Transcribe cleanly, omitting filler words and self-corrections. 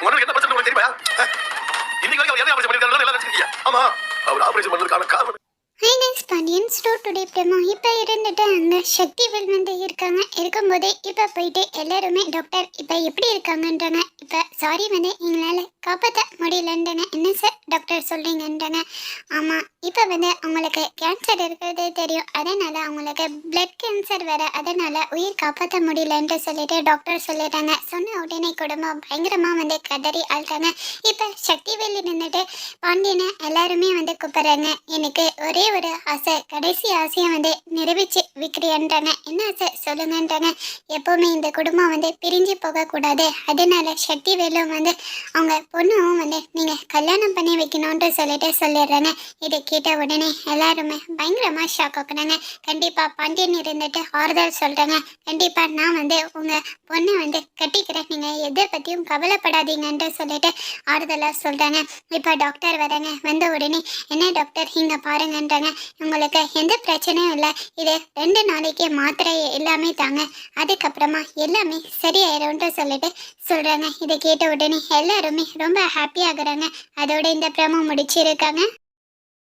முதல்ல என்ன பிரச்சனை உங்களுக்கு தெரியுமா? இன்னைக்கு வரைக்கும் அவர் எதை ஆபரேஷன் பண்ணிருக்காரு எல்லாம் நினைச்சிருக்கீங்க. ஆமா, அவர் ஆபரேஷன் பண்ணதுக்கான காரணம் பாண்டியன் ஸ்டோர் டுடே பிரேமா இப்போ இருந்துட்டு அந்த சக்திவேல் வந்து இருக்காங்க. இருக்கும்போதே இப்போ போயிட்டு எல்லாருமே டாக்டர் இப்போ எப்படி இருக்காங்கன்றாங்க. இப்போ சாரி வந்து எங்களால் காப்பாற்ற முடியலன்றாங்க. என்ன சார் டாக்டர் சொல்கிறீங்கன்றாங்க. ஆமாம், இப்போ வந்து அவங்களுக்கு கேன்சர் இருக்கிறது தெரியும், அதனால் அவங்களுக்கு பிளட் கேன்சர் வேறு, அதனால் உயிர் காப்பாற்ற முடியலன்ட்டு சொல்லிட்டு டாக்டர் சொல்லிட்டாங்க. சொன்ன உடனே குடும்பம் பயங்கரமாக வந்து கதறி அழுறாங்க. இப்போ சக்திவேல் இருந்துட்டு பாண்டியனை எல்லாருமே வந்து கூப்பிட்றாங்க. எனக்கு ஒரே ஒரு ஆசை, கடைசி ஆசையை வந்து நிரூபிச்சு விற்கிறியன்றாங்க. என்ன ஆசை சொல்லுங்கன்றாங்க. எப்போவுமே இந்த குடும்பம் வந்து பிரிஞ்சு போகக்கூடாது, அதனால சக்திவேலும் வந்து அவங்க பொண்ணும் வந்து நீங்கள் கல்யாணம் பண்ணி வைக்கணும்னு சொல்லிட்டு சொல்லிடுறாங்க. இதை கேட்ட உடனே எல்லாருமே பயங்கரமாக ஷாக் ஆக்குறாங்க. கண்டிப்பாக பாண்டியன் இருந்துட்டு ஆறுதல் சொல்கிறாங்க. கண்டிப்பாக நான் வந்து உங்கள் பொண்ணை வந்து கட்டிக்கிறேன், நீங்கள் எதை பற்றியும் கவலைப்படாதீங்கன்ட்டு சொல்லிட்டு ஆறுதலாக சொல்கிறாங்க. இப்போ டாக்டர் வராங்க. வந்த உடனே என்ன டாக்டர் இங்கே பாருங்கன்றாங்க. உங்களுக்கு எந்த பிரச்சனையும் இல்லை, இது 2 நாளைக்கு மாத்திரை எல்லாமே தாங்க, அதுக்கப்புறமா எல்லாமே சரியாயிரும்ன்ட்டு சொல்லிட்டு சொல்கிறாங்க. இதை கேட்ட உடனே எல்லாருமே ரொம்ப ஹாப்பியாகிறாங்க. அதோட இந்த ப்ரோமோ முடிச்சிருக்காங்க.